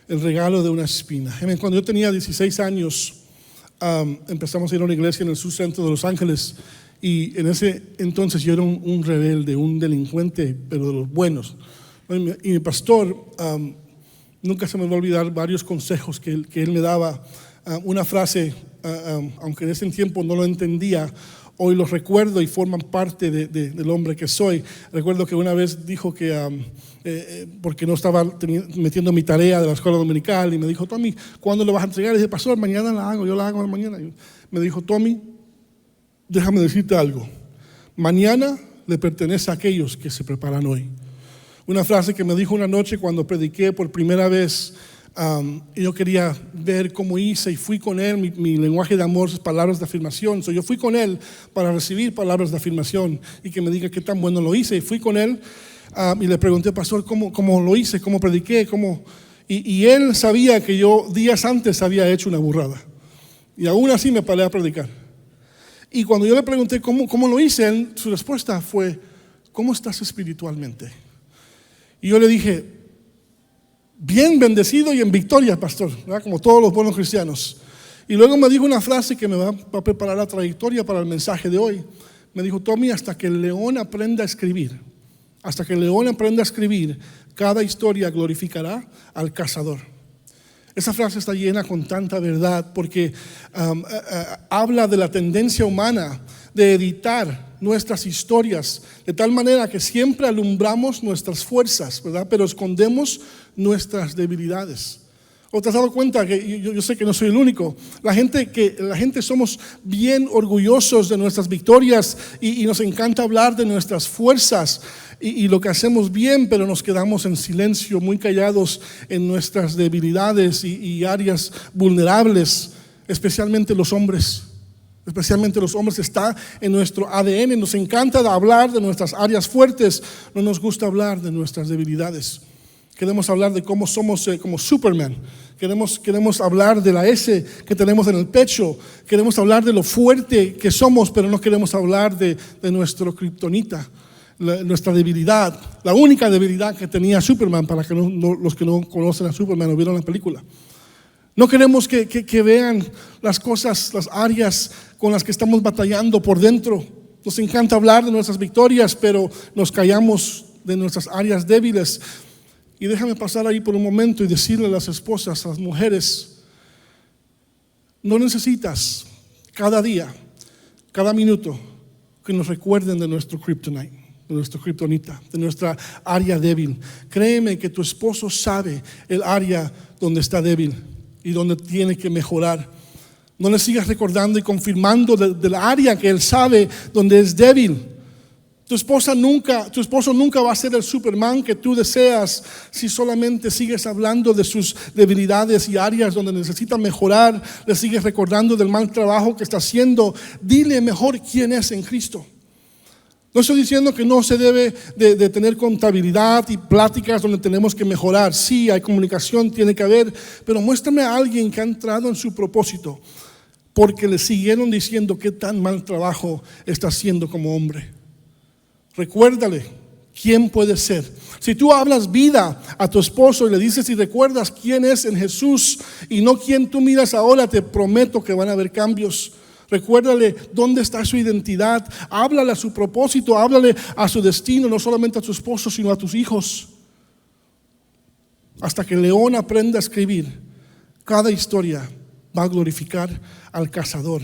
El regalo de una espina. Cuando yo tenía 16 años, empezamos a ir a una iglesia en el sur centro de Los Ángeles, y en ese entonces yo era un rebelde, un delincuente, pero de los buenos. Y mi pastor, nunca se me va a olvidar varios consejos que él me daba. Una frase, aunque en ese tiempo no lo entendía, hoy los recuerdo y forman parte del hombre que soy. Recuerdo que una vez dijo que porque no estaba metiendo mi tarea de la escuela dominical, y me dijo: Tommy, ¿cuándo lo vas a entregar? Y dije: pastor, mañana la hago, yo la hago mañana. Y me dijo: Tommy, déjame decirte algo, mañana le pertenece a aquellos que se preparan hoy. Una frase que me dijo una noche cuando prediqué por primera vez. Y yo quería ver cómo hice, y fui con él. Mi lenguaje de amor es palabras de afirmación. Yo fui con él para recibir palabras de afirmación y que me diga qué tan bueno lo hice. Y fui con él y le pregunté: pastor, ¿cómo lo hice? ¿Cómo prediqué? Y él sabía que yo días antes había hecho una burrada, y aún así me paré a predicar. Y cuando yo le pregunté cómo lo hice, su respuesta fue: ¿cómo estás espiritualmente? Y yo le dije: bien bendecido y en victoria, pastor, ¿verdad? Como todos los buenos cristianos. Y luego me dijo una frase que me va a preparar la trayectoria para el mensaje de hoy. Me dijo: Tommy, hasta que el león aprenda a escribir, cada historia glorificará al cazador. Esa frase está llena con tanta verdad, porque habla de la tendencia humana de editar nuestras historias de tal manera que siempre alumbramos nuestras fuerzas, ¿verdad? Pero escondemos nuestras debilidades. ¿O te has dado cuenta que yo sé que no soy el único? La gente somos bien orgullosos de nuestras victorias, y nos encanta hablar de nuestras fuerzas y lo que hacemos bien, pero nos quedamos en silencio, muy callados en nuestras debilidades y áreas vulnerables, especialmente los hombres. Está en nuestro ADN. Nos encanta hablar de nuestras áreas fuertes, no nos gusta hablar de nuestras debilidades. Queremos hablar de cómo somos como Superman. Queremos hablar de la S que tenemos en el pecho. Queremos hablar de lo fuerte que somos, pero no queremos hablar de nuestro kriptonita, nuestra debilidad, la única debilidad que tenía Superman, para que los que no conocen a Superman o vieron la película. No queremos que vean las cosas, las áreas con las que estamos batallando por dentro. Nos encanta hablar de nuestras victorias, pero nos callamos de nuestras áreas débiles. Y déjame pasar ahí por un momento y decirle a las esposas, a las mujeres: no necesitas cada día, cada minuto, que nos recuerden de nuestro kryptonite, de nuestro kriptonita, de nuestra área débil. Créeme que tu esposo sabe el área donde está débil y donde tiene que mejorar. No le sigas recordando y confirmando del área que él sabe donde es débil. Tu esposo nunca va a ser el Superman que tú deseas si solamente sigues hablando de sus debilidades y áreas donde necesita mejorar. Le sigues recordando del mal trabajo que está haciendo. Dile mejor quién es en Cristo. No estoy diciendo que no se debe de tener contabilidad y pláticas donde tenemos que mejorar. Sí, hay comunicación, tiene que haber, pero muéstrame a alguien que ha entrado en su propósito porque le siguieron diciendo qué tan mal trabajo está haciendo como hombre. Recuérdale quién puede ser. Si tú hablas vida a tu esposo y le dices y recuerdas quién es en Jesús y no quién tú miras ahora, te prometo que van a haber cambios. Recuérdale dónde está su identidad. Háblale a su propósito, háblale a su destino, no solamente a tu esposo, sino a tus hijos. Hasta que el león aprenda a escribir, cada historia va a glorificar al cazador.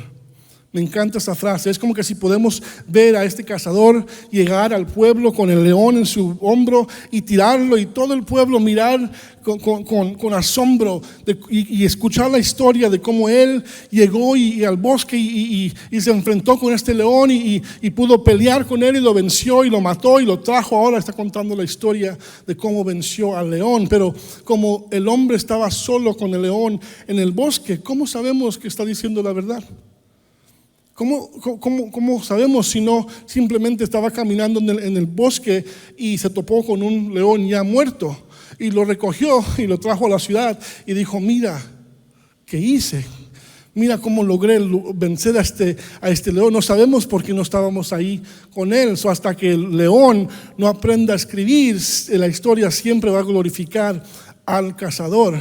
Me encanta esa frase. Es como que si podemos ver a este cazador llegar al pueblo con el león en su hombro y tirarlo, y todo el pueblo mirar con asombro y escuchar la historia de cómo él llegó y al bosque y se enfrentó con este león y pudo pelear con él y lo venció y lo mató y lo trajo. Ahora está contando la historia de cómo venció al león. Pero como el hombre estaba solo con el león en el bosque, ¿cómo sabemos que está diciendo la verdad? ¿Cómo sabemos si no simplemente estaba caminando en el bosque y se topó con un león ya muerto y lo recogió y lo trajo a la ciudad y dijo: mira, ¿qué hice? Mira cómo logré vencer a este león. No sabemos por qué no estábamos ahí con él. Hasta que el león no aprenda a escribir, la historia siempre va a glorificar al cazador.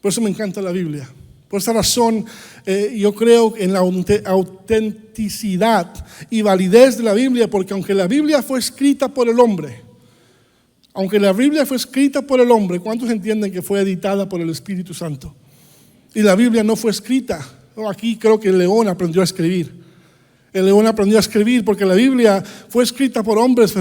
Por eso me encanta la Biblia. Por esa razón, yo creo en la autenticidad y validez de la Biblia, porque aunque la Biblia fue escrita por el hombre, ¿cuántos entienden que fue editada por el Espíritu Santo? Y la Biblia no fue escrita. Aquí creo que el león aprendió a escribir. El león aprendió a escribir porque la Biblia fue escrita por hombres,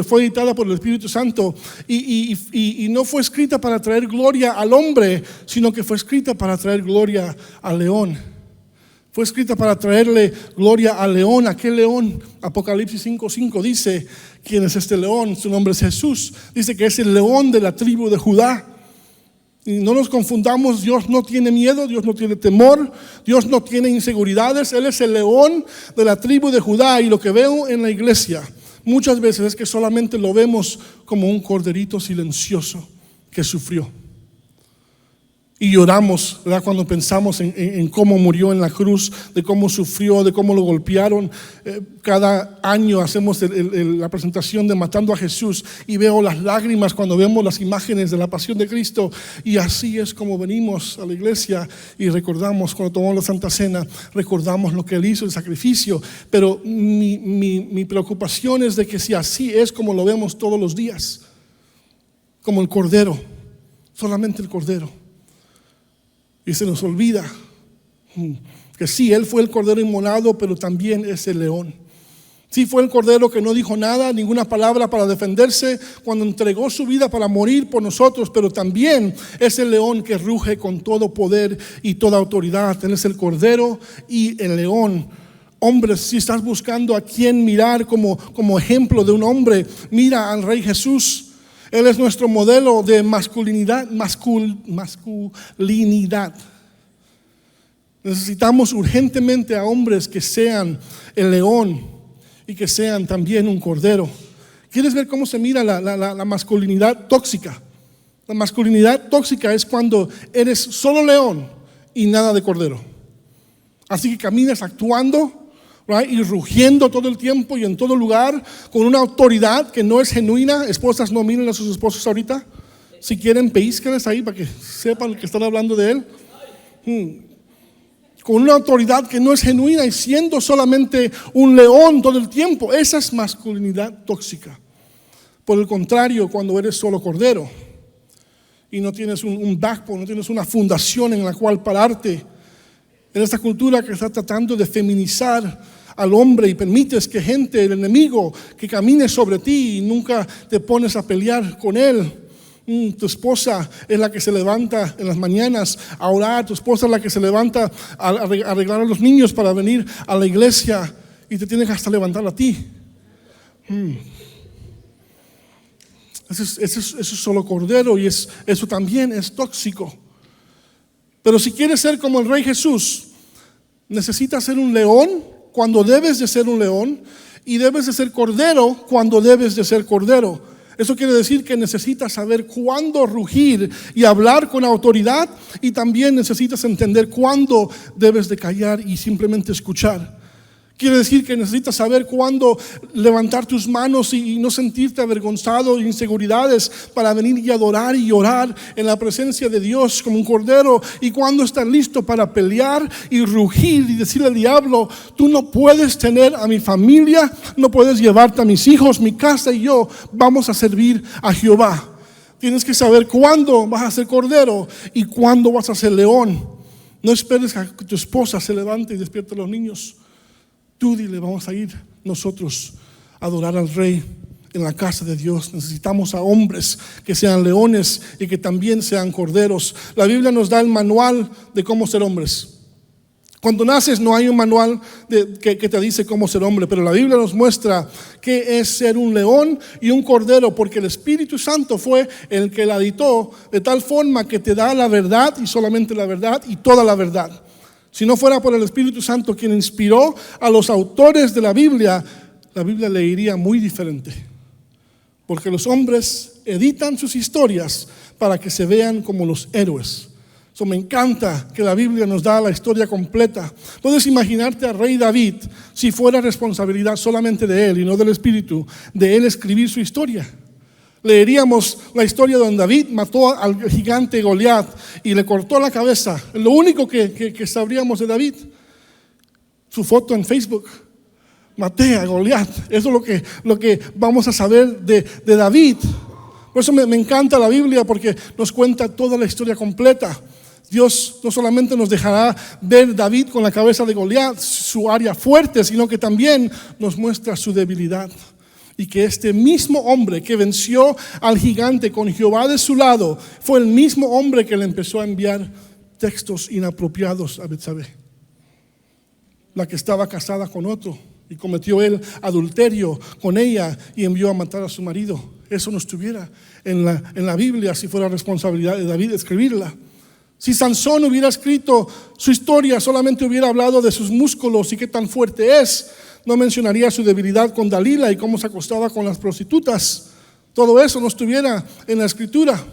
fue editada por el Espíritu Santo y no fue escrita para traer gloria al hombre, sino que fue escrita para traer gloria al león. Fue escrita para traerle gloria al león. Aquel león, Apocalipsis 5:5 dice, ¿quién es este león? Su nombre es Jesús. Dice que es el león de la tribu de Judá. Y no nos confundamos, Dios no tiene miedo, Dios no tiene temor, Dios no tiene inseguridades. Él es el león de la tribu de Judá. Y lo que veo en la iglesia muchas veces es que solamente lo vemos como un corderito silencioso que sufrió. Y lloramos, ¿verdad? Cuando pensamos en cómo murió en la cruz, de cómo sufrió, de cómo lo golpearon. Cada año hacemos la presentación de Matando a Jesús y veo las lágrimas cuando vemos las imágenes de la pasión de Cristo. Y así es como venimos a la iglesia y recordamos, cuando tomamos la Santa Cena, recordamos lo que Él hizo, el sacrificio. Pero mi preocupación es de que si así es como lo vemos todos los días, como el cordero, solamente el cordero. Y se nos olvida que sí, Él fue el cordero inmolado, pero también es el león. Sí, fue el cordero que no dijo nada, ninguna palabra para defenderse cuando entregó su vida para morir por nosotros, pero también es el león que ruge con todo poder y toda autoridad. Él es el cordero y el león. Hombres, si estás buscando a quién mirar como ejemplo de un hombre, mira al Rey Jesús. Él es nuestro modelo de masculinidad. Necesitamos urgentemente a hombres que sean el león y que sean también un cordero. ¿Quieres ver cómo se mira la masculinidad tóxica? La masculinidad tóxica es cuando eres solo león y nada de cordero. Así que caminas actuando, right, y rugiendo todo el tiempo y en todo lugar con una autoridad que no es genuina. Esposas, no miren a sus esposos ahorita. Si quieren, pellizquenles ahí para que sepan que están hablando de él. Con una autoridad que no es genuina y siendo solamente un león todo el tiempo. Esa es masculinidad tóxica. Por el contrario, cuando eres solo cordero y no tienes un backbone, no tienes una fundación en la cual pararte, en esta cultura que está tratando de feminizar al hombre y permites que gente, el enemigo, que camine sobre ti y nunca te pones a pelear con él. Tu esposa es la que se levanta en las mañanas a orar, tu esposa es la que se levanta a arreglar a los niños para venir a la iglesia y te tiene que hasta levantar a ti. Eso es solo cordero y eso también es tóxico. Pero si quieres ser como el Rey Jesús, necesitas ser un león cuando debes de ser un león y debes de ser cordero cuando debes de ser cordero. Eso quiere decir que necesitas saber cuándo rugir y hablar con autoridad, y también necesitas entender cuándo debes de callar y simplemente escuchar. Quiere decir que necesitas saber cuándo levantar tus manos y no sentirte avergonzado, inseguridades, para venir y adorar y orar en la presencia de Dios como un cordero, y cuándo estás listo para pelear y rugir y decirle al diablo: tú no puedes tener a mi familia, no puedes llevarte a mis hijos, mi casa y yo vamos a servir a Jehová. Tienes que saber cuándo vas a ser cordero y cuándo vas a ser león. No esperes a que tu esposa se levante y despierte a los niños. Tú dile: vamos a ir nosotros a adorar al Rey en la casa de Dios. Necesitamos a hombres que sean leones y que también sean corderos. La Biblia nos da el manual de cómo ser hombres. Cuando naces no hay un manual que te dice cómo ser hombre, pero la Biblia nos muestra qué es ser un león y un cordero, porque el Espíritu Santo fue el que la dictó de tal forma que te da la verdad y solamente la verdad y toda la verdad. Si no fuera por el Espíritu Santo quien inspiró a los autores de la Biblia leería muy diferente. Porque los hombres editan sus historias para que se vean como los héroes. Me encanta que la Biblia nos da la historia completa. Puedes imaginarte al rey David si fuera responsabilidad solamente de él y no del Espíritu, de él escribir su historia. Leeríamos la historia donde David mató al gigante Goliat y le cortó la cabeza. Lo único que sabríamos de David, su foto en Facebook. Maté a Goliat. Eso es lo que vamos a saber de David. Por eso me encanta la Biblia, porque nos cuenta toda la historia completa. Dios no solamente nos dejará ver David con la cabeza de Goliat, su área fuerte, sino que también nos muestra su debilidad. Y que este mismo hombre que venció al gigante con Jehová de su lado, fue el mismo hombre que le empezó a enviar textos inapropiados a Betsabé, la que estaba casada con otro, y cometió él adulterio con ella y envió a matar a su marido. Eso no estuviera en la Biblia si fuera responsabilidad de David escribirla. Si Sansón hubiera escrito su historia, solamente hubiera hablado de sus músculos y qué tan fuerte es. No mencionaría su debilidad con Dalila y cómo se acostaba con las prostitutas. Todo eso no estuviera en la escritura.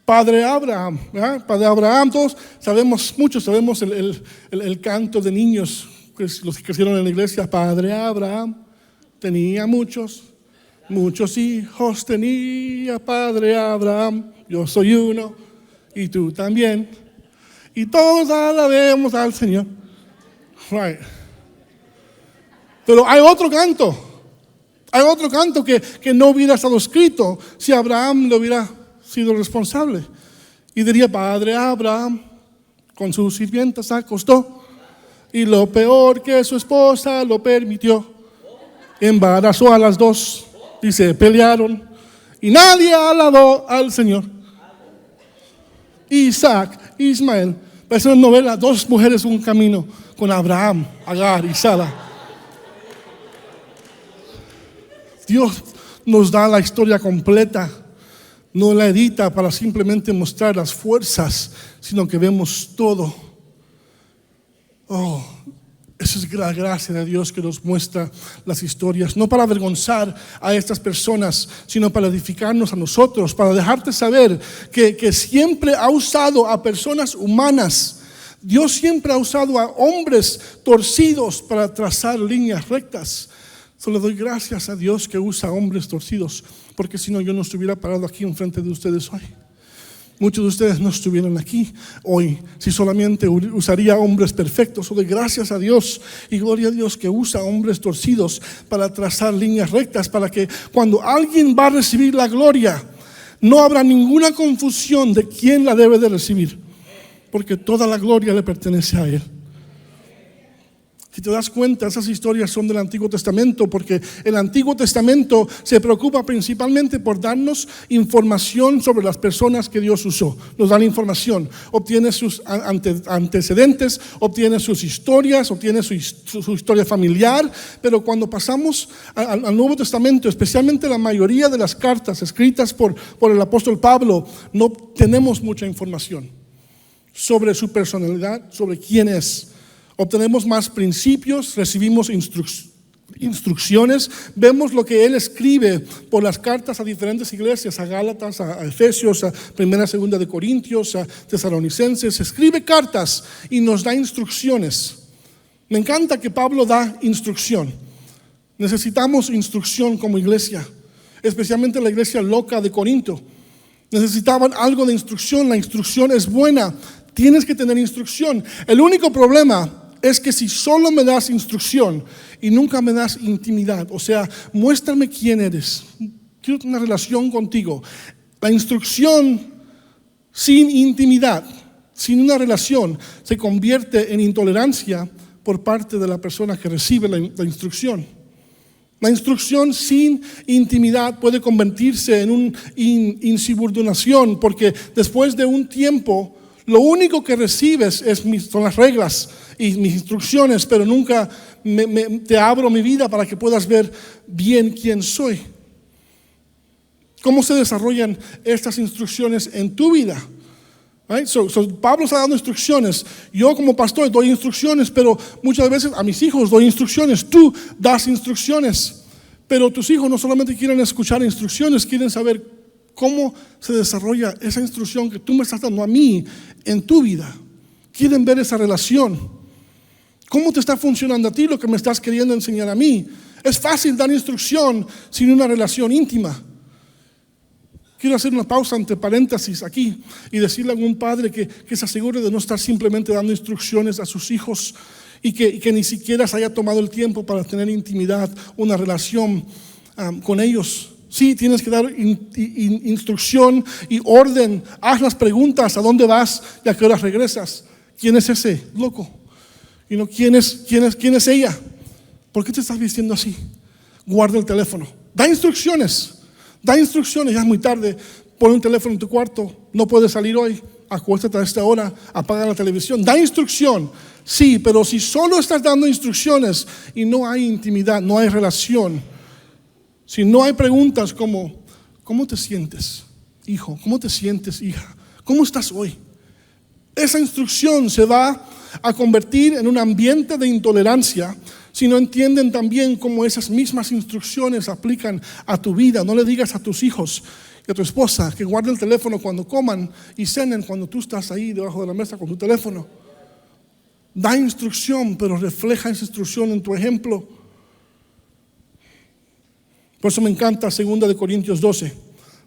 Padre Abraham, ¿verdad? Padre Abraham, todos sabemos el canto de niños, los que crecieron en la iglesia. Padre Abraham tenía muchos hijos tenía Padre Abraham. Yo soy uno y tú también, y todos alabemos al Señor. Right. Pero hay otro canto que no hubiera estado escrito si Abraham le hubiera sido responsable. Y diría: Padre Abraham con sus sirvientas se acostó, y lo peor que su esposa lo permitió. Embarazó a las dos y se pelearon, y nadie alabó al Señor. Isaac, Ismael, parece una novela, dos mujeres un camino, con Abraham, Agar y Sara. Dios nos da la historia completa, no la edita para simplemente mostrar las fuerzas, sino que vemos todo. Esa es la gracia de Dios, que nos muestra las historias, no para avergonzar a estas personas, sino para edificarnos a nosotros, para dejarte saber que siempre ha usado a personas humanas. Dios siempre ha usado a hombres torcidos para trazar líneas rectas. Solo doy gracias a Dios que usa hombres torcidos, porque si no, yo no estuviera parado aquí enfrente de ustedes hoy. Muchos de ustedes no estuvieran aquí hoy si solamente usaría hombres perfectos. Doy gracias a Dios y gloria a Dios que usa hombres torcidos para trazar líneas rectas, para que cuando alguien va a recibir la gloria, no habrá ninguna confusión de quién la debe de recibir, porque toda la gloria le pertenece a Él. Si te das cuenta, esas historias son del Antiguo Testamento, porque el Antiguo Testamento se preocupa principalmente por darnos información sobre las personas que Dios usó. Nos da la información, obtiene sus antecedentes, obtiene sus historias, obtiene su historia familiar. Pero cuando pasamos al Nuevo Testamento, especialmente la mayoría de las cartas escritas por el apóstol Pablo, no tenemos mucha información sobre su personalidad, sobre quién es. Obtenemos más principios, recibimos instrucciones, vemos lo que él escribe por las cartas a diferentes iglesias, a Gálatas, a Efesios, a Primera, Segunda de Corintios, a Tesalonicenses. Escribe cartas y nos da instrucciones. Me encanta que Pablo da instrucción. Necesitamos instrucción como iglesia, especialmente la iglesia loca de Corinto. Necesitaban algo de instrucción. La instrucción es buena. Tienes que tener instrucción. El único problema es que si solo me das instrucción y nunca me das intimidad, o sea, muéstrame quién eres, quiero tener una relación contigo. La instrucción sin intimidad, sin una relación, se convierte en intolerancia por parte de la persona que recibe la instrucción. La instrucción sin intimidad puede convertirse en una insubordinación, porque después de un tiempo lo único que recibes son las reglas y mis instrucciones, pero nunca te abro mi vida para que puedas ver bien quién soy. ¿Cómo se desarrollan estas instrucciones en tu vida? Right? Pablo está dando instrucciones. Yo como pastor doy instrucciones, pero muchas veces a mis hijos doy instrucciones. Tú das instrucciones, pero tus hijos no solamente quieren escuchar instrucciones, quieren saber cómo se desarrolla esa instrucción que tú me estás dando a mí en tu vida. Quieren ver esa relación. ¿Cómo te está funcionando a ti lo que me estás queriendo enseñar a mí? Es fácil dar instrucción sin una relación íntima. Quiero hacer una pausa entre paréntesis aquí y decirle a algún padre que se asegure de no estar simplemente dando instrucciones a sus hijos y que ni siquiera se haya tomado el tiempo para tener intimidad, una relación con ellos. Sí, tienes que dar instrucción y orden. Haz las preguntas: ¿a dónde vas y a qué horas regresas? ¿Quién es ese loco? ¿Quién es ella? ¿Por qué te estás vistiendo así? Guarda el teléfono. Da instrucciones, ya es muy tarde. Pon un teléfono en tu cuarto, no puedes salir hoy, acuéstate a esta hora, apaga la televisión. Da instrucción, sí, pero si solo estás dando instrucciones y no hay intimidad, no hay relación, si no hay preguntas como ¿cómo te sientes, hijo? ¿Cómo te sientes, hija? ¿Cómo estás hoy? Esa instrucción se va a convertir en un ambiente de intolerancia si no entienden también cómo esas mismas instrucciones aplican a tu vida. No le digas a tus hijos y a tu esposa que guarde el teléfono cuando coman y cenen cuando tú estás ahí debajo de la mesa con tu teléfono. Da instrucción, pero refleja esa instrucción en tu ejemplo. Por eso me encanta 2 Corintios 12,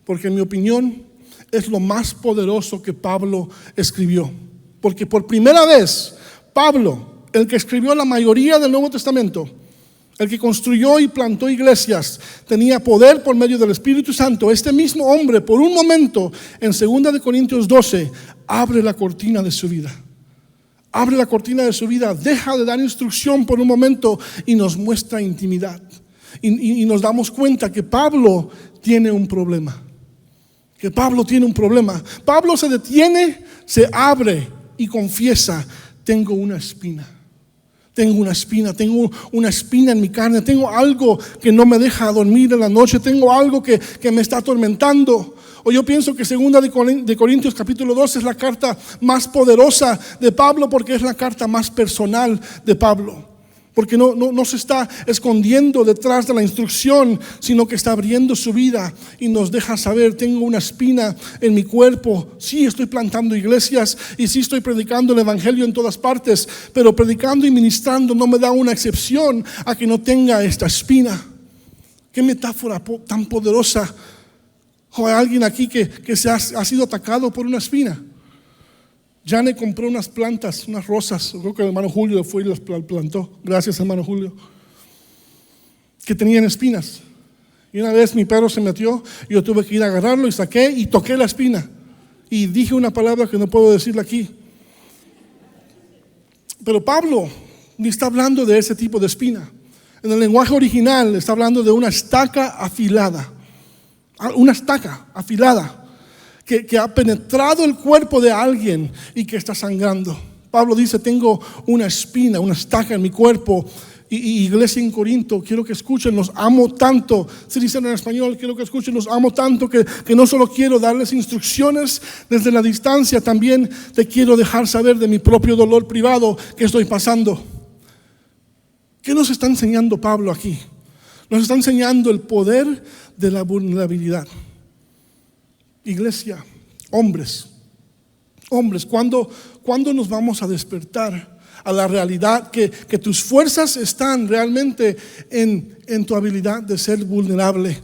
porque en mi opinión es lo más poderoso que Pablo escribió. Porque por primera vez Pablo, el que escribió la mayoría del Nuevo Testamento, el que construyó y plantó iglesias, tenía poder por medio del Espíritu Santo. Este mismo hombre, por un momento, en 2 Corintios 12, abre la cortina de su vida. Abre la cortina de su vida, deja de dar instrucción por un momento y nos muestra intimidad. Y nos damos cuenta que Pablo tiene un problema. Pablo se detiene, se abre y confiesa: tengo una espina en mi carne, tengo algo que no me deja dormir en la noche, tengo algo que me está atormentando. O yo pienso que 2 de Corintios capítulo 2 es la carta más poderosa de Pablo, porque es la carta más personal de Pablo. Porque no se está escondiendo detrás de la instrucción, sino que está abriendo su vida y nos deja saber: tengo una espina en mi cuerpo. Sí, estoy plantando iglesias y sí estoy predicando el evangelio en todas partes, pero predicando y ministrando no me da una excepción a que no tenga esta espina. Qué metáfora tan poderosa. ¿O hay alguien aquí que ha sido atacado por una espina? Jane compró unas plantas, unas rosas, creo que el hermano Julio fue y las plantó, gracias hermano Julio, que tenían espinas. Y una vez mi perro se metió, y yo tuve que ir a agarrarlo y saqué y toqué la espina. Y dije una palabra que no puedo decirla aquí. Pero Pablo ni está hablando de ese tipo de espina. En el lenguaje original está hablando de una estaca afilada. Una estaca afilada. Que ha penetrado el cuerpo de alguien y que está sangrando. Pablo dice: tengo una espina, una estaca en mi cuerpo. Y iglesia en Corinto, quiero que escuchen: los amo tanto. Se dice en español: quiero que escuchen, los amo tanto que no solo quiero darles instrucciones desde la distancia, también te quiero dejar saber de mi propio dolor privado que estoy pasando. ¿Qué nos está enseñando Pablo aquí? Nos está enseñando el poder de la vulnerabilidad. Iglesia, hombres, ¿cuándo nos vamos a despertar a la realidad que tus fuerzas están realmente en tu habilidad de ser vulnerable?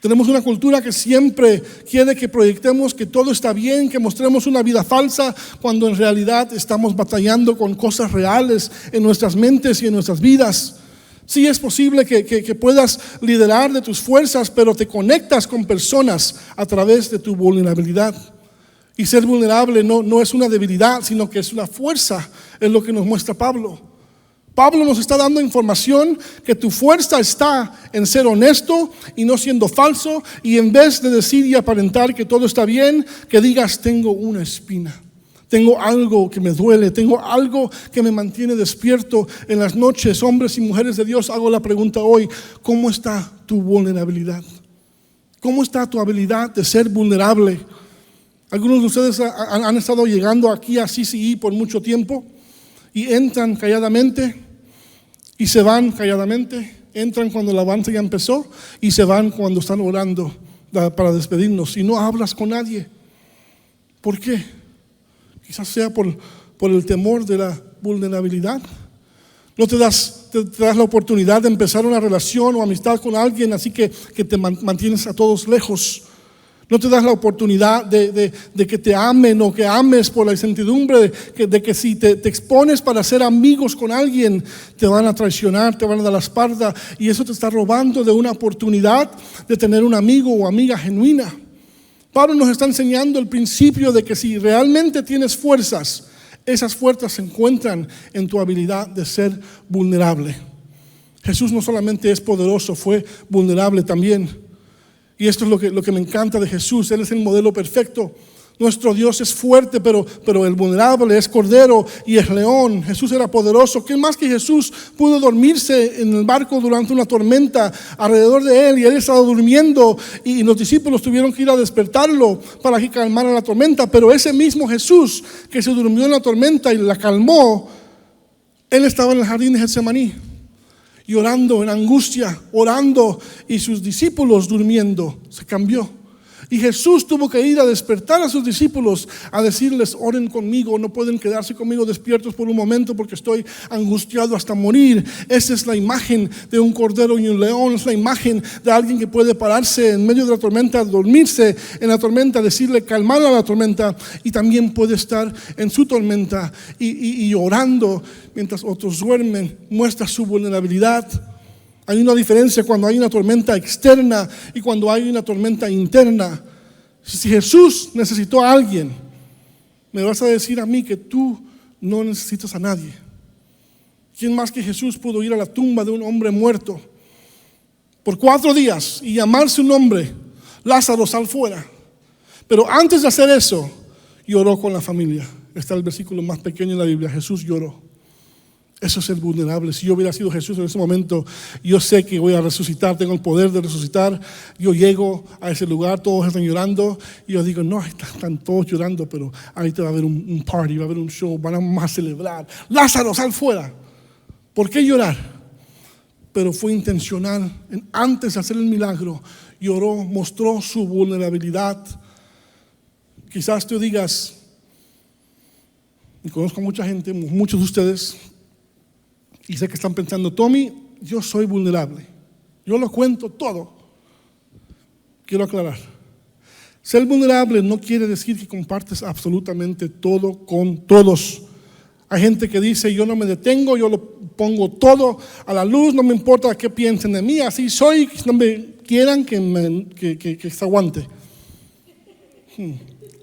Tenemos una cultura que siempre quiere que proyectemos que todo está bien, que mostremos una vida falsa, cuando en realidad estamos batallando con cosas reales en nuestras mentes y en nuestras vidas. Sí, es posible que puedas liderar de tus fuerzas, pero te conectas con personas a través de tu vulnerabilidad. Y ser vulnerable no es una debilidad, sino que es una fuerza, es lo que nos muestra Pablo. Pablo nos está dando información que tu fuerza está en ser honesto y no siendo falso, y en vez de decir y aparentar que todo está bien, que digas: tengo una espina. Tengo algo que me duele, tengo algo que me mantiene despierto en las noches. Hombres y mujeres de Dios, hago la pregunta hoy: ¿cómo está tu vulnerabilidad? ¿Cómo está tu habilidad de ser vulnerable? Algunos de ustedes han estado llegando aquí a CCE por mucho tiempo y entran calladamente y se van calladamente. Entran cuando la alabanza ya empezó y se van cuando están orando para despedirnos y no hablas con nadie. ¿Por qué? Quizás sea por el temor de la vulnerabilidad. No te das la oportunidad de empezar una relación o amistad con alguien, así que te mantienes a todos lejos. No te das la oportunidad de que te amen o que ames por la incertidumbre de que si te expones para ser amigos con alguien, te van a traicionar, te van a dar la espalda, y eso te está robando de una oportunidad de tener un amigo o amiga genuina. Pablo nos está enseñando el principio de que si realmente tienes fuerzas, esas fuerzas se encuentran en tu habilidad de ser vulnerable. Jesús no solamente es poderoso, fue vulnerable también. Y esto es lo que me encanta de Jesús. Él es el modelo perfecto. Nuestro Dios es fuerte, pero el vulnerable es cordero y es león. Jesús era poderoso. ¿Qué más que Jesús pudo dormirse en el barco durante una tormenta alrededor de él? Y él estaba durmiendo y los discípulos tuvieron que ir a despertarlo para que calmara la tormenta. Pero ese mismo Jesús que se durmió en la tormenta y la calmó, él estaba en el jardín de Getsemaní, llorando en angustia, orando, y sus discípulos durmiendo. Se cambió. Y Jesús tuvo que ir a despertar a sus discípulos, a decirles: oren conmigo, no pueden quedarse conmigo despiertos por un momento porque estoy angustiado hasta morir. Esa es la imagen de un cordero y un león. Es la imagen de alguien que puede pararse en medio de la tormenta, dormirse en la tormenta, decirle calmar a la tormenta, y también puede estar en su tormenta y orando mientras otros duermen. Muestra su vulnerabilidad. Hay una diferencia cuando hay una tormenta externa y cuando hay una tormenta interna. Si Jesús necesitó a alguien, me vas a decir a mí que tú no necesitas a nadie. ¿Quién más que Jesús pudo ir a la tumba de un hombre muerto por 4 días y llamar su nombre? Lázaro, sal fuera. Pero antes de hacer eso, lloró con la familia. Está el versículo más pequeño en la Biblia. Jesús lloró. Eso es ser vulnerable. Si yo hubiera sido Jesús en ese momento, yo sé que voy a resucitar, tengo el poder de resucitar. Yo llego a ese lugar, todos están llorando, y yo digo: no, están todos llorando, pero ahorita va a haber un party, va a haber un show, vamos a celebrar. Lázaro, sal fuera. ¿Por qué llorar? Pero fue intencional. Antes de hacer el milagro, lloró, mostró su vulnerabilidad. Quizás tú digas, y conozco a mucha gente, muchos de ustedes, y sé que están pensando: Tommy, yo soy vulnerable, yo lo cuento todo. Quiero aclarar: ser vulnerable no quiere decir que compartes absolutamente todo con todos. Hay gente que dice: yo no me detengo, yo lo pongo todo a la luz, no me importa qué piensen de mí, así soy, no me quieran que se aguante.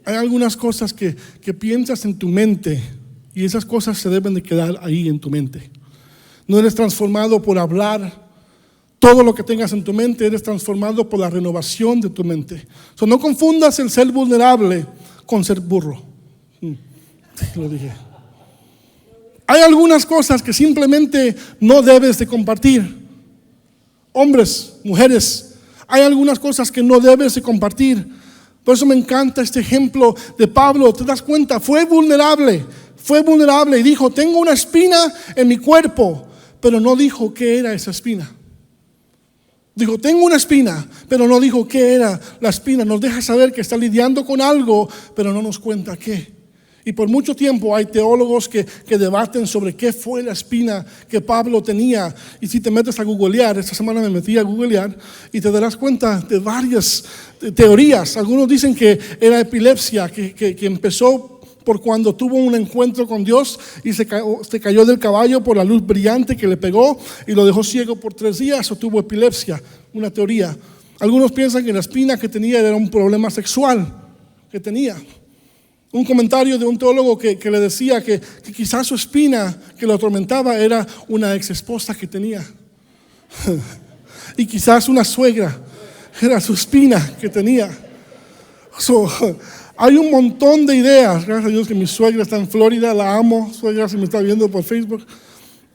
Hay algunas cosas que piensas en tu mente, y esas cosas se deben de quedar ahí en tu mente. No eres transformado por hablar todo lo que tengas en tu mente, eres transformado por la renovación de tu mente. No confundas el ser vulnerable con ser burro. Lo dije. Hay algunas cosas que simplemente no debes de compartir. Hombres, mujeres, hay algunas cosas que no debes de compartir. Por eso me encanta este ejemplo de Pablo. ¿Te das cuenta? Fue vulnerable y dijo: tengo una espina en mi cuerpo. Pero no dijo qué era esa espina. Dijo: tengo una espina, pero no dijo qué era la espina. Nos deja saber que está lidiando con algo, pero no nos cuenta qué. Y por mucho tiempo hay teólogos que debaten sobre qué fue la espina que Pablo tenía. Y si te metes a googlear, esta semana me metí a googlear, y te darás cuenta de varias teorías. Algunos dicen que era epilepsia, que empezó por cuando tuvo un encuentro con Dios y se cayó del caballo por la luz brillante que le pegó y lo dejó ciego por 3 días, o tuvo epilepsia. Una teoría. Algunos piensan que la espina que tenía era un problema sexual que tenía. Un comentario de un teólogo que le decía que quizás su espina que lo atormentaba era una ex esposa que tenía. Y quizás una suegra era su espina que tenía. Hay un montón de ideas. Gracias a Dios que mi suegra está en Florida, la amo. Suegra, si me está viendo por Facebook.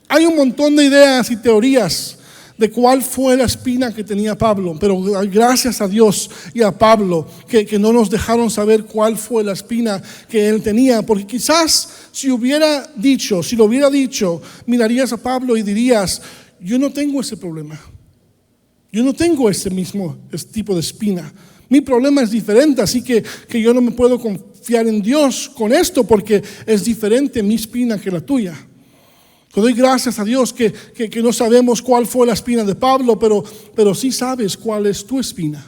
Hay un montón de ideas y teorías de cuál fue la espina que tenía Pablo, pero gracias a Dios y a Pablo que no nos dejaron saber cuál fue la espina que él tenía, porque quizás si lo hubiera dicho, mirarías a Pablo y dirías: yo no tengo ese problema. Yo no tengo ese tipo de espina. Mi problema es diferente, así que yo no me puedo confiar en Dios con esto porque es diferente mi espina que la tuya. Te doy gracias a Dios que no sabemos cuál fue la espina de Pablo, pero sí sabes cuál es tu espina,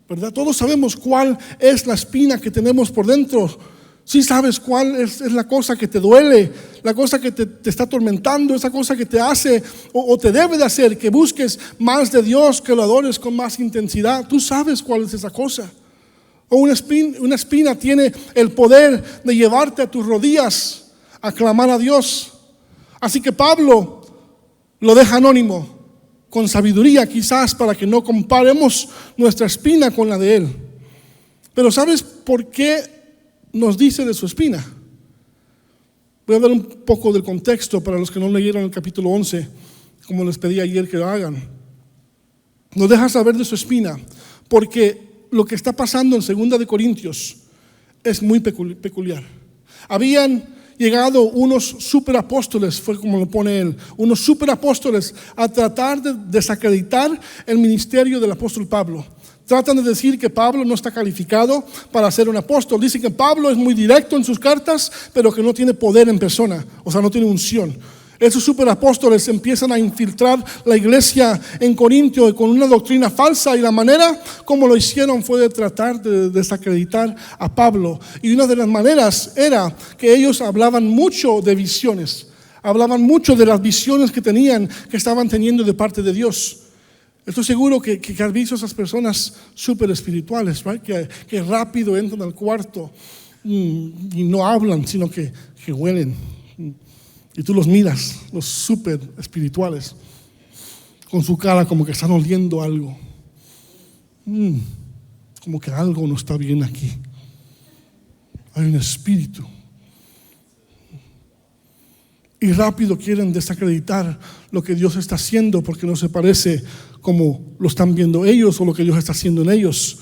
¿verdad? Todos sabemos cuál es la espina que tenemos por dentro. Sí sabes cuál es la cosa que te duele, la cosa que te está atormentando, esa cosa que te hace o te debe de hacer que busques más de Dios, que lo adores con más intensidad. Tú sabes cuál es esa cosa. O una espina tiene el poder de llevarte a tus rodillas a clamar a Dios. Así que Pablo lo deja anónimo, con sabiduría quizás, para que no comparemos nuestra espina con la de él. Pero ¿sabes por qué nos dice de su espina? Voy a dar un poco del contexto para los que no leyeron el capítulo 11, como les pedí ayer que lo hagan. Nos deja saber de su espina, porque lo que está pasando en 2 de Corintios es muy peculiar. Habían llegado unos superapóstoles, fue como lo pone él, unos superapóstoles a tratar de desacreditar el ministerio del apóstol Pablo. Tratan de decir que Pablo no está calificado para ser un apóstol. Dicen que Pablo es muy directo en sus cartas, pero que no tiene poder en persona, o sea, no tiene unción. Esos superapóstoles empiezan a infiltrar la iglesia en Corintio con una doctrina falsa, y la manera como lo hicieron fue de tratar de desacreditar a Pablo. Y una de las maneras era que ellos hablaban mucho de visiones, hablaban mucho de las visiones que tenían, que estaban teniendo de parte de Dios. Estoy seguro que has visto a esas personas súper espirituales, right? que rápido entran al cuarto y no hablan, sino que huelen. Y tú los miras, los súper espirituales, con su cara como que están oliendo algo. Como que algo no está bien aquí. Hay un espíritu. Y rápido quieren desacreditar lo que Dios está haciendo porque no se parece como lo están viendo ellos o lo que Dios está haciendo en ellos.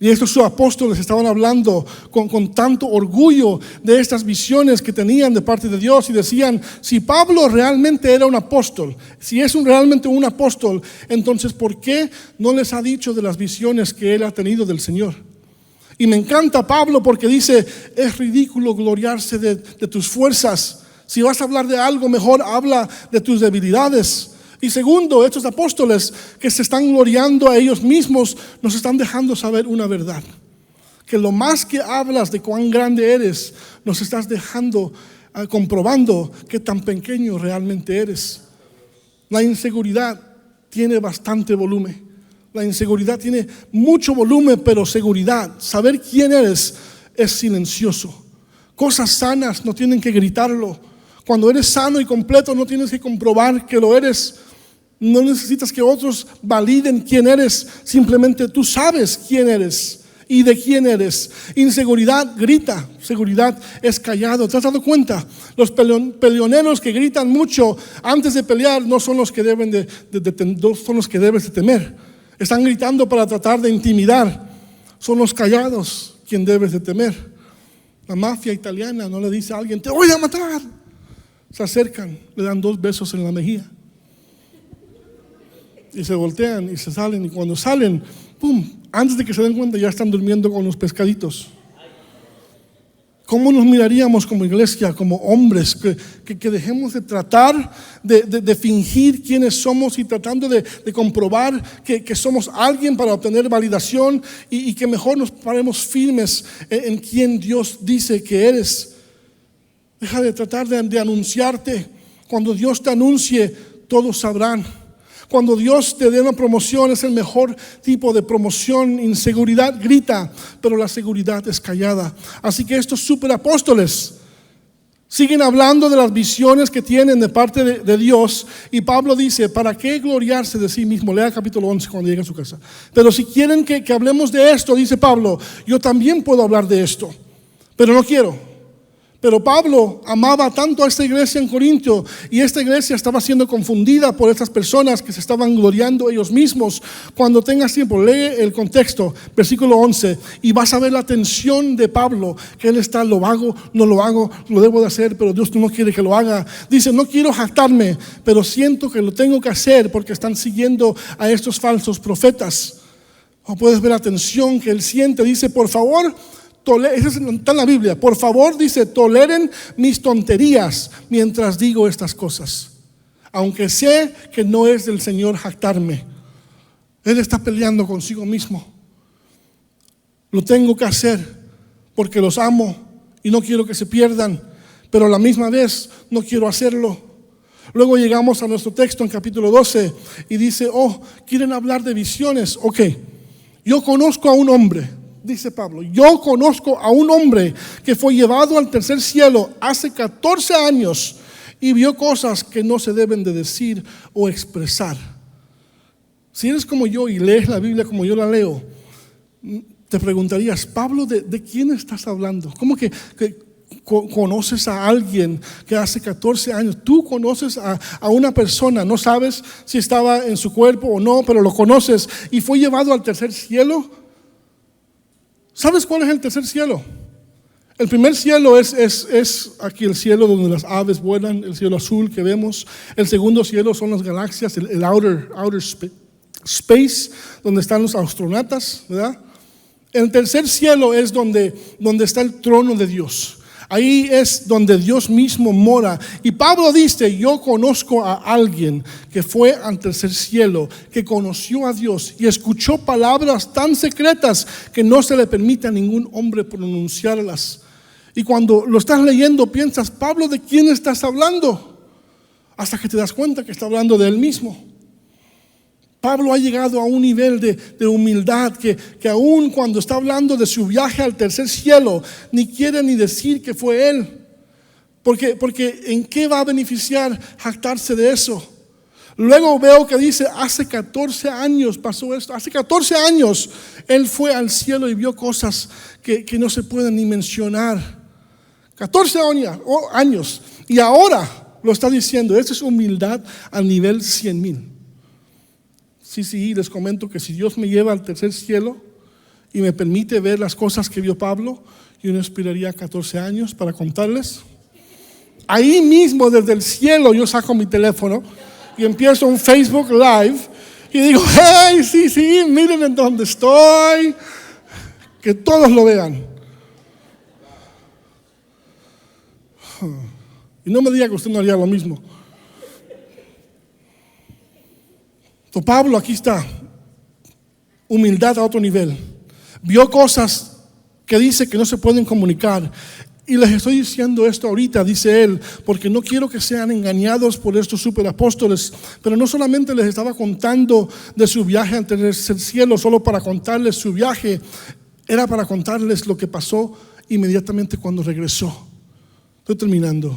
Y estos apóstoles estaban hablando con tanto orgullo de estas visiones que tenían de parte de Dios, y decían: si Pablo realmente era un apóstol, si es realmente un apóstol, entonces ¿por qué no les ha dicho de las visiones que él ha tenido del Señor? Y me encanta Pablo porque dice: es ridículo gloriarse de tus fuerzas. Si vas a hablar de algo, mejor habla de tus debilidades. Y segundo, estos apóstoles que se están gloriando a ellos mismos nos están dejando saber una verdad: que lo más que hablas de cuán grande eres, nos estás dejando comprobando que tan pequeño realmente eres. La inseguridad tiene bastante volumen. La inseguridad tiene mucho volumen, pero seguridad, saber quién eres, es silencioso. Cosas sanas no tienen que gritarlo. Cuando eres sano y completo no tienes que comprobar que lo eres. No necesitas que otros validen quién eres. Simplemente tú sabes quién eres y de quién eres. Inseguridad grita, seguridad es callado. ¿Te has dado cuenta? Los peleoneros que gritan mucho antes de pelear no son los que son los que debes de temer. Están gritando para tratar de intimidar. Son los callados quien debes de temer. La mafia italiana no le dice a alguien: te voy a matar. Se acercan, le dan 2 besos en la mejilla y se voltean y se salen, y cuando salen, ¡pum!, antes de que se den cuenta ya están durmiendo con los pescaditos. ¿Cómo nos miraríamos como iglesia, como hombres, que dejemos de tratar de fingir quiénes somos y tratando de comprobar que somos alguien para obtener validación, y que mejor nos paremos firmes en quién Dios dice que eres? Deja de tratar de anunciarte. Cuando Dios te anuncie, todos sabrán. Cuando Dios te dé una promoción, es el mejor tipo de promoción. Inseguridad grita, pero la seguridad es callada. Así que estos superapóstoles siguen hablando de las visiones que tienen de parte de Dios. Y Pablo dice: ¿para qué gloriarse de sí mismo? Lea el capítulo 11 cuando llegue a su casa. Pero si quieren que hablemos de esto, dice Pablo, yo también puedo hablar de esto, pero no quiero. Pero Pablo amaba tanto a esta iglesia en Corinto, y esta iglesia estaba siendo confundida por estas personas que se estaban gloriando ellos mismos. Cuando tengas tiempo, lee el contexto, versículo 11, y vas a ver la tensión de Pablo, que él está: lo hago, no lo hago, lo debo de hacer, pero Dios no quiere que lo haga. Dice: no quiero jactarme, pero siento que lo tengo que hacer porque están siguiendo a estos falsos profetas. O puedes ver la tensión que él siente. Dice: por favor, eso está en la Biblia. Por favor, dice, toleren mis tonterías mientras digo estas cosas, aunque sé que no es del Señor jactarme. Él está peleando consigo mismo. Lo tengo que hacer porque los amo y no quiero que se pierdan, pero a la misma vez no quiero hacerlo. Luego llegamos a nuestro texto en capítulo 12 y dice: quieren hablar de visiones. Ok, yo conozco a un hombre, dice Pablo, yo conozco a un hombre que fue llevado al tercer cielo hace 14 años y vio cosas que no se deben de decir o expresar. Si eres como yo y lees la Biblia como yo la leo, te preguntarías: Pablo, ¿de quién estás hablando? ¿Cómo que conoces a alguien que hace 14 años? Tú conoces a una persona, no sabes si estaba en su cuerpo o no, pero lo conoces, y fue llevado al tercer cielo. ¿Sabes cuál es el tercer cielo? El primer cielo es aquí el cielo donde las aves vuelan, el cielo azul que vemos. El segundo cielo son las galaxias, el outer space, donde están los astronautas, ¿verdad? El tercer cielo es donde está el trono de Dios. Ahí es donde Dios mismo mora. Y Pablo dice: yo conozco a alguien que fue al tercer cielo, que conoció a Dios y escuchó palabras tan secretas que no se le permite a ningún hombre pronunciarlas. Y cuando lo estás leyendo piensas: Pablo, ¿de quién estás hablando? Hasta que te das cuenta que está hablando de él mismo. Pablo ha llegado a un nivel de humildad que aún cuando está hablando de su viaje al tercer cielo, ni quiere ni decir que fue él. Porque ¿en qué va a beneficiar jactarse de eso? Luego veo que dice: hace 14 años pasó esto. Hace 14 años él fue al cielo y vio cosas que no se pueden ni mencionar. 14 años. Y ahora lo está diciendo. Esa es humildad al nivel 100,000. Sí, les comento que si Dios me lleva al tercer cielo y me permite ver las cosas que vio Pablo, yo no esperaría 14 años para contarles. Ahí mismo desde el cielo yo saco mi teléfono y empiezo un Facebook Live y digo: hey, sí, miren en dónde estoy, que todos lo vean. Y no me diga que usted no haría lo mismo. Pablo aquí está, humildad a otro nivel. Vio cosas que dice que no se pueden comunicar. Y les estoy diciendo esto ahorita, dice él, porque no quiero que sean engañados por estos superapóstoles. Pero no solamente les estaba contando de su viaje al tercer cielo, solo para contarles su viaje, era para contarles lo que pasó inmediatamente cuando regresó. Estoy terminando.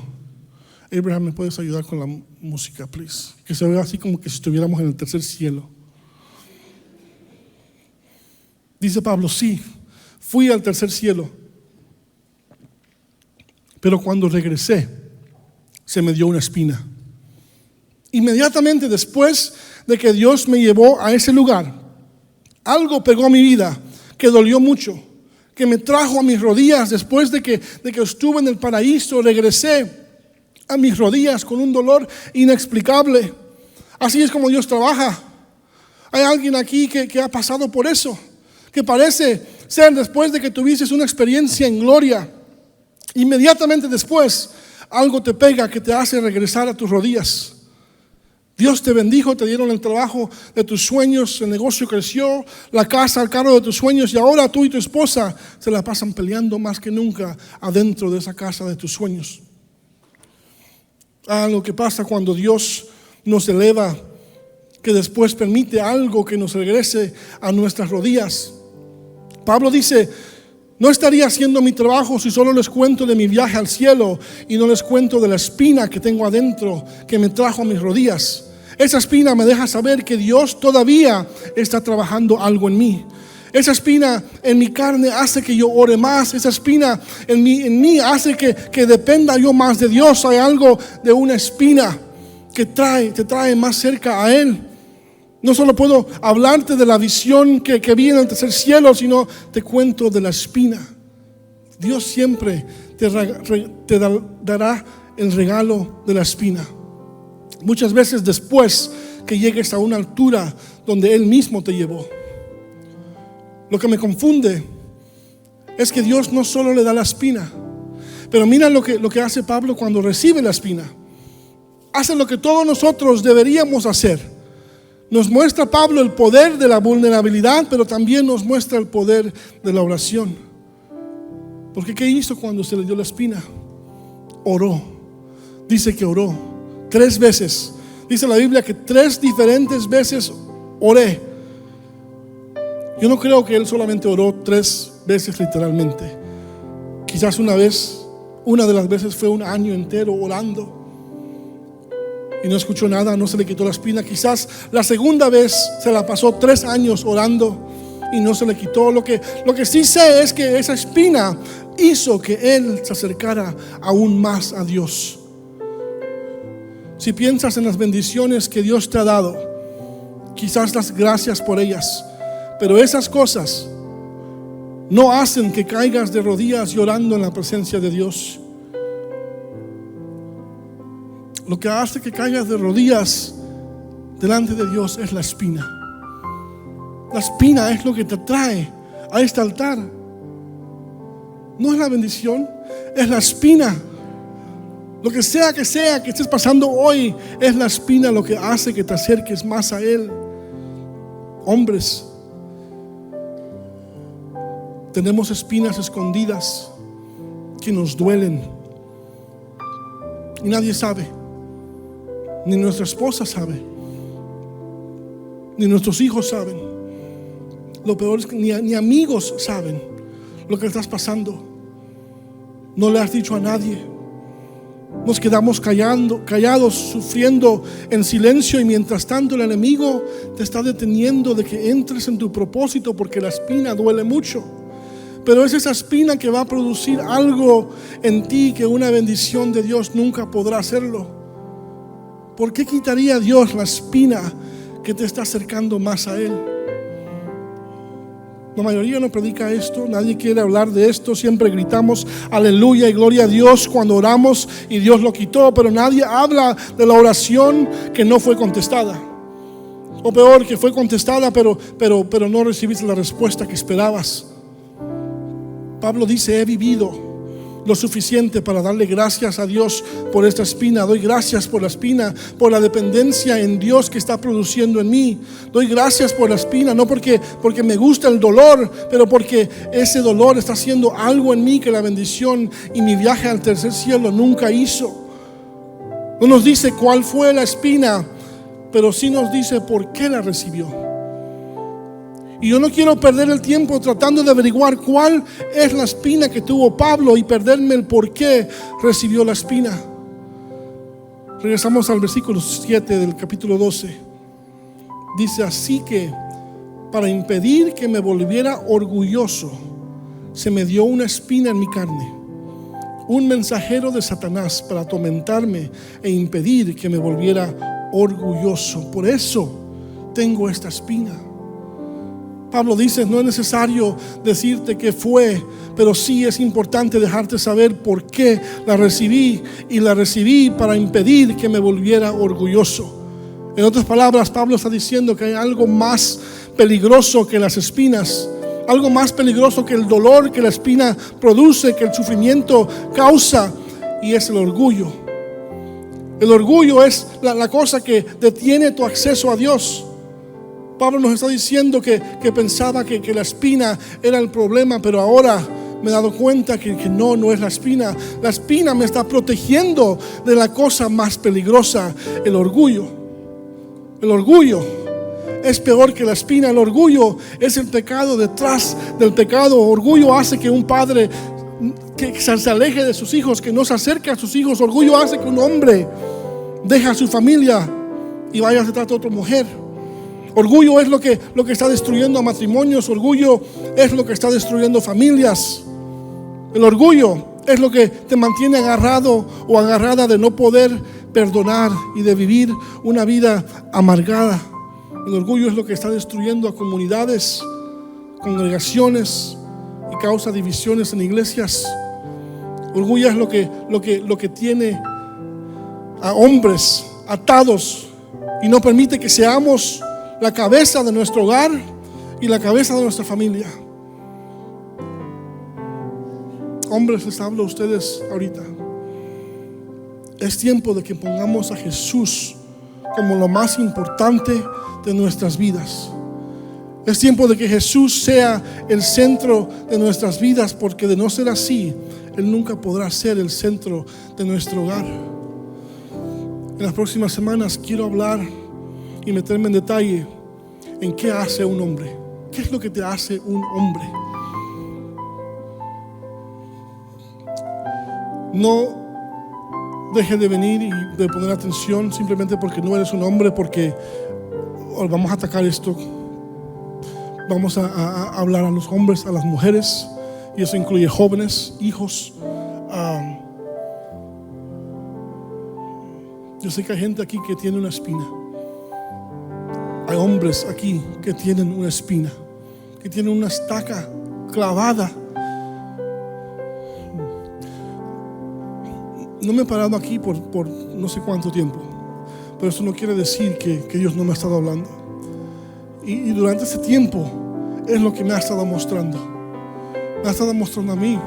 Abraham, ¿me puedes ayudar con la música, please? Que se vea así como que si estuviéramos en el tercer cielo. Dice Pablo: sí, fui al tercer cielo, pero cuando regresé se me dio una espina. Inmediatamente después de que Dios me llevó a ese lugar, algo pegó a mi vida que dolió mucho, que me trajo a mis rodillas. Después de que estuve en el paraíso, regresé a mis rodillas con un dolor inexplicable. Así es como Dios trabaja. Hay alguien aquí que ha pasado por eso, que parece ser después de que tuviste una experiencia en gloria, inmediatamente después algo te pega que te hace regresar a tus rodillas. Dios te bendijo, te dieron el trabajo de tus sueños, el negocio creció, la casa, el carro de tus sueños, y ahora tú y tu esposa se la pasan peleando más que nunca adentro de esa casa de tus sueños. Lo que pasa cuando Dios nos eleva, que después permite algo que nos regrese a nuestras rodillas. Pablo dice: no estaría haciendo mi trabajo si solo les cuento de mi viaje al cielo y no les cuento de la espina que tengo adentro que me trajo a mis rodillas. Esa espina me deja saber que Dios todavía está trabajando algo en mí. Esa espina en mi carne hace que yo ore más. Esa espina en mí hace que dependa yo más de Dios. Hay algo de una espina que te trae más cerca a Él. No solo puedo hablarte de la visión que vi en el tercer cielo, sino te cuento de la espina. Dios siempre te dará el regalo de la espina. Muchas veces después que llegues a una altura donde Él mismo te llevó. Lo que me confunde es que Dios no solo le da la espina, pero mira lo que hace Pablo cuando recibe la espina. Hace lo que todos nosotros deberíamos hacer. Nos muestra Pablo el poder de la vulnerabilidad, pero también nos muestra el poder de la oración. Porque ¿qué hizo cuando se le dio la espina? Oró. Dice que oró 3 veces. Dice la Biblia que 3 diferentes veces oré. Yo no creo que él solamente oró 3 veces literalmente. Quizás una de las veces fue un año entero orando y no escuchó nada, no se le quitó la espina. Quizás la segunda vez se la pasó 3 años orando y no se le quitó. Lo que sí sé es que esa espina hizo que él se acercara aún más a Dios. Si piensas en las bendiciones que Dios te ha dado, quizás das gracias por ellas, pero esas cosas no hacen que caigas de rodillas llorando en la presencia de Dios. Lo que hace que caigas de rodillas delante de Dios es la espina. La espina es lo que te trae a este altar. No es la bendición, es la espina. Lo que sea que estés pasando hoy, es la espina lo que hace que te acerques más a Él. Hombres, tenemos espinas escondidas que nos duelen y nadie sabe, ni nuestra esposa sabe, ni nuestros hijos saben. Lo peor es que ni amigos saben lo que estás pasando. No le has dicho a nadie. Nos quedamos callados, sufriendo en silencio, y mientras tanto el enemigo te está deteniendo de que entres en tu propósito, porque la espina duele mucho. Pero es esa espina que va a producir algo en ti que una bendición de Dios nunca podrá hacerlo. ¿Por qué quitaría Dios la espina que te está acercando más a Él? La mayoría no predica esto, nadie quiere hablar de esto. Siempre gritamos aleluya y gloria a Dios cuando oramos y Dios lo quitó, pero nadie habla de la oración que no fue contestada, o peor, que fue contestada pero no recibiste la respuesta que esperabas. Pablo dice: he vivido lo suficiente para darle gracias a Dios por esta espina. Doy gracias por la espina, por la dependencia en Dios que está produciendo en mí. Doy gracias por la espina, no porque me gusta el dolor, pero porque ese dolor está haciendo algo en mí que la bendición y mi viaje al tercer cielo nunca hizo. No nos dice cuál fue la espina, pero sí nos dice por qué la recibió. Y yo no quiero perder el tiempo tratando de averiguar cuál es la espina que tuvo Pablo y perderme el por qué recibió la espina. Regresamos al versículo 7 del capítulo 12. Dice: así que para impedir que me volviera orgulloso, se me dio una espina en mi carne, un mensajero de Satanás para atormentarme e impedir que me volviera orgulloso. Por eso tengo esta espina. Pablo dice: no es necesario decirte qué fue, pero sí es importante dejarte saber por qué la recibí. Y la recibí para impedir que me volviera orgulloso. En otras palabras, Pablo está diciendo que hay algo más peligroso que las espinas, algo más peligroso que el dolor que la espina produce, que el sufrimiento causa, y es el orgullo. El orgullo es la cosa que detiene tu acceso a Dios. Pablo nos está diciendo que pensaba que la espina era el problema, pero ahora me he dado cuenta que no es la espina. La espina me está protegiendo de la cosa más peligrosa, el orgullo. El orgullo es peor que la espina. El orgullo es el pecado detrás del pecado. Orgullo hace que un padre que se aleje de sus hijos, que no se acerque a sus hijos. Orgullo hace que un hombre deje a su familia y vaya a tratar a otra mujer. Orgullo es lo que está destruyendo matrimonios. Orgullo es lo que está destruyendo familias. El orgullo es lo que te mantiene agarrado o agarrada de no poder perdonar y de vivir una vida amargada. El orgullo es lo que está destruyendo a comunidades, congregaciones y causa divisiones en iglesias. Orgullo es lo que tiene a hombres atados y no permite que seamos la cabeza de nuestro hogar y la cabeza de nuestra familia. Hombres, les hablo a ustedes ahorita. Es tiempo de que pongamos a Jesús como lo más importante de nuestras vidas. Es tiempo de que Jesús sea el centro de nuestras vidas, porque de no ser así, Él nunca podrá ser el centro de nuestro hogar. En las próximas semanas quiero hablar y meterme en detalle en qué hace un hombre. ¿Qué es lo que te hace un hombre? No deje de venir y de poner atención simplemente porque no eres un hombre, porque vamos a atacar esto. Vamos a hablar a los hombres, a las mujeres, y eso incluye jóvenes, hijos. Yo sé que hay gente aquí que tiene una espina. Hay hombres aquí que tienen una espina, que tienen una estaca clavada. No me he parado aquí por no sé cuánto tiempo, pero eso no quiere decir que Dios no me ha estado hablando. Y durante ese tiempo es lo que me ha estado mostrando. Me ha estado mostrando a mí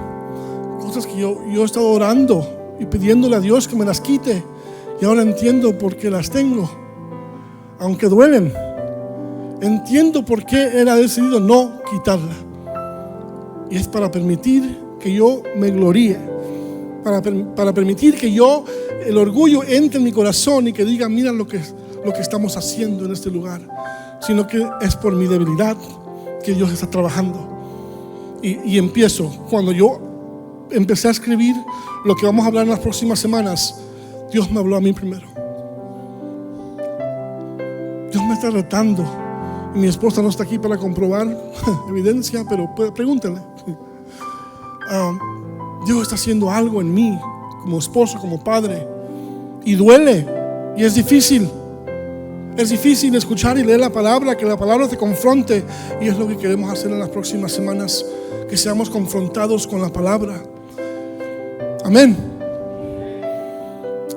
cosas que yo he estado orando y pidiéndole a Dios que me las quite. Y ahora entiendo por qué las tengo, aunque duelen. Entiendo por qué Él ha decidido no quitarla. Y es para permitir que yo me gloríe, para permitir que el orgullo entre en mi corazón y que diga: mira lo que estamos haciendo en este lugar. Sino que es por mi debilidad que Dios está trabajando. Y empiezo. Cuando yo empecé a escribir lo que vamos a hablar en las próximas semanas, Dios me habló a mí primero. Dios me está retando. Y mi esposa no está aquí para comprobar evidencia, pero pregúntale. Dios está haciendo algo en mí, como esposo, como padre. Y duele. Y es difícil. Es difícil escuchar y leer la palabra, que la palabra te confronte. Y es lo que queremos hacer en las próximas semanas, que seamos confrontados con la palabra. Amén.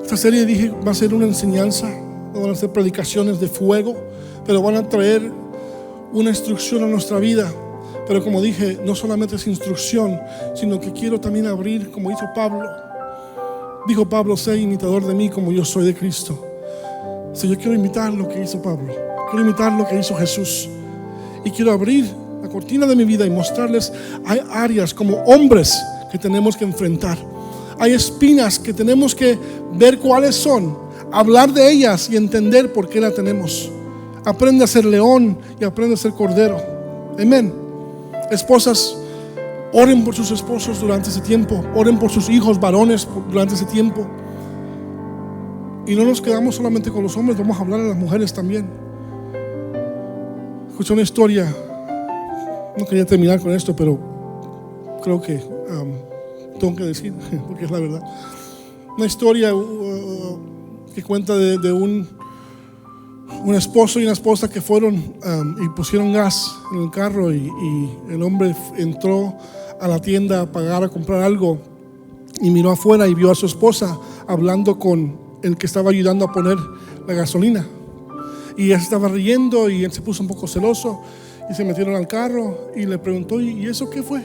Esta serie, dije, va a ser una enseñanza. No van a ser predicaciones de fuego, pero van a traer una instrucción a nuestra vida. Pero como dije, no solamente es instrucción, sino que quiero también abrir, como hizo Pablo. Dijo Pablo: sé imitador de mí como yo soy de Cristo. Yo quiero imitar lo que hizo Pablo, quiero imitar lo que hizo Jesús, y quiero abrir la cortina de mi vida y mostrarles: hay áreas como hombres que tenemos que enfrentar, hay espinas que tenemos que ver cuáles son, hablar de ellas y entender por qué las tenemos. Aprende a ser león y aprende a ser cordero. Amén. Esposas, oren por sus esposos durante ese tiempo, oren por sus hijos varones durante ese tiempo. Y no nos quedamos solamente con los hombres, vamos a hablar a las mujeres también. Escuché una historia, no quería terminar con esto, pero creo que tengo que decir, porque es la verdad. Una historia que cuenta de un esposo y una esposa que fueron y pusieron gas en el carro, y el hombre entró a la tienda a pagar, a comprar algo, y miró afuera y vio a su esposa hablando con el que estaba ayudando a poner la gasolina, y ella estaba riendo, y él se puso un poco celoso y se metieron al carro y le preguntó: ¿y eso qué fue?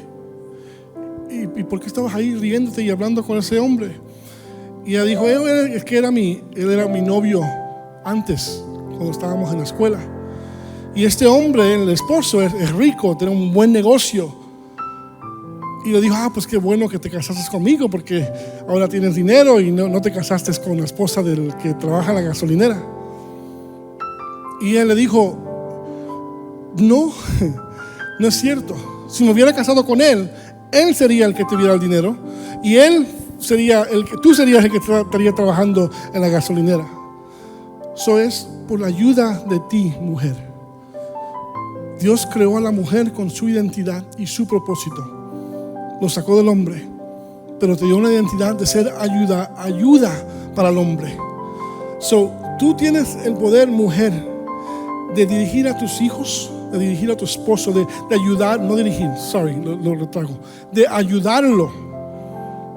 ¿Y por qué estabas ahí riéndote y hablando con ese hombre? Y ella dijo: es que él era mi novio antes, cuando estábamos en la escuela, y este hombre, el esposo, es rico, tiene un buen negocio. Y le dijo: pues qué bueno que te casaste conmigo, porque ahora tienes dinero y no te casaste con la esposa del que trabaja en la gasolinera. Y él le dijo: no es cierto. Si me hubiera casado con él sería el que tuviera el dinero, y tú serías el que estaría trabajando en la gasolinera. Eso es por la ayuda de ti, mujer. Dios creó a la mujer con su identidad y su propósito. Lo sacó del hombre, pero te dio una identidad de ser ayuda para el hombre. So, tú tienes el poder, mujer, de dirigir a tus hijos, de dirigir a tu esposo, de ayudar, no dirigir, lo retrago, de ayudarlo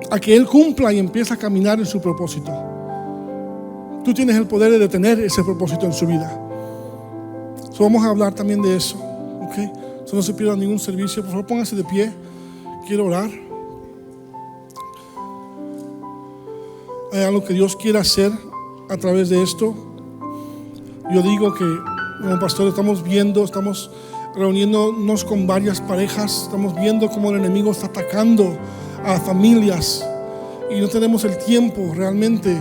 a que él cumpla y empiece a caminar en su propósito. Tú tienes el poder de detener ese propósito en su vida. So, vamos a hablar también de eso, ¿ok? So, no se pierda ningún servicio. Por favor, póngase de pie. Quiero orar. Hay algo que Dios quiere hacer a través de esto. Yo digo que como pastor estamos reuniéndonos con varias parejas, estamos viendo cómo el enemigo está atacando a familias y no tenemos el tiempo realmente.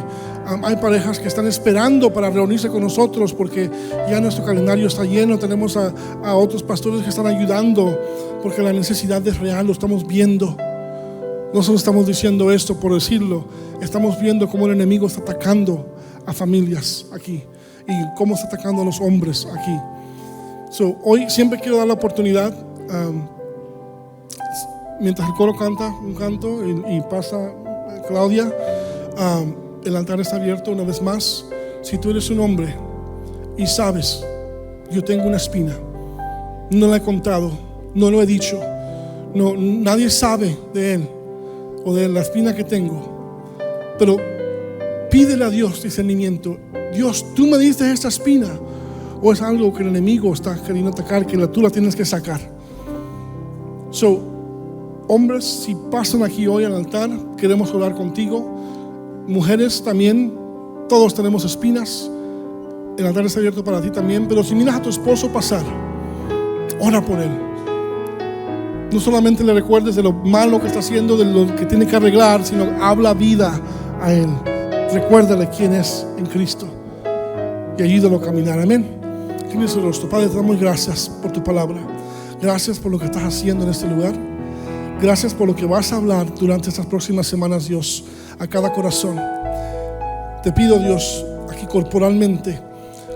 Hay parejas que están esperando para reunirse con nosotros porque ya nuestro calendario está lleno. Tenemos a otros pastores que están ayudando porque la necesidad es real, lo estamos viendo. No solo estamos diciendo esto por decirlo, estamos viendo cómo el enemigo está atacando a familias aquí y cómo está atacando a los hombres aquí. So, hoy siempre quiero dar la oportunidad, mientras el coro canta un canto y pasa Claudia, el altar está abierto una vez más. Si tú eres un hombre y sabes, yo tengo una espina, no la he contado, no lo he dicho, no, nadie sabe de él o de la espina que tengo, pero pídele a Dios discernimiento. Dios, tú me diste esta espina, o es algo que el enemigo está queriendo atacar, que tú la tienes que sacar. So, hombres, si pasan aquí hoy al altar, queremos orar contigo. Mujeres también, todos tenemos espinas. El altar está abierto para ti también. Pero si miras a tu esposo pasar, ora por él. No solamente le recuerdes de lo malo que está haciendo, de lo que tiene que arreglar, sino habla vida a él. Recuérdale quién es en Cristo y ayúdalo a caminar. Amén. Tiene su rostro. Padre, te damos gracias por tu palabra. Gracias por lo que estás haciendo en este lugar. Gracias por lo que vas a hablar durante estas próximas semanas, Dios, a cada corazón. Te pido, Dios, aquí corporalmente,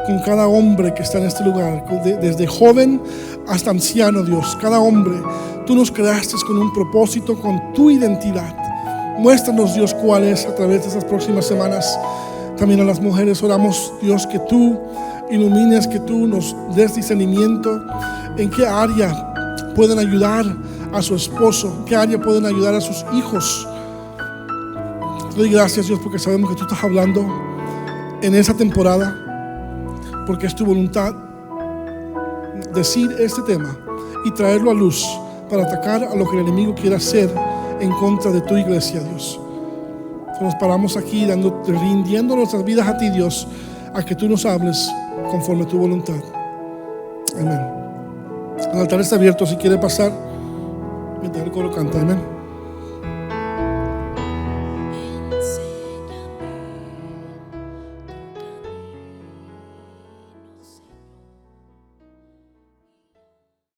con cada hombre que está en este lugar, desde joven hasta anciano, Dios, cada hombre, tú nos creaste con un propósito, con tu identidad. Muéstranos, Dios, cuál es a través de estas próximas semanas. También a las mujeres oramos, Dios, que tú ilumines, que tú nos des discernimiento en qué área pueden ayudar a su esposo, en qué área pueden ayudar a sus hijos. Te doy gracias, Dios, porque sabemos que tú estás hablando en esa temporada, porque es tu voluntad decir este tema y traerlo a luz para atacar a lo que el enemigo quiere hacer en contra de tu iglesia, Dios. Nos paramos aquí rindiendo nuestras vidas a ti, Dios, a que tú nos hables conforme a tu voluntad. Amén. El altar está abierto si quiere pasar mientras el coro canta. Amén.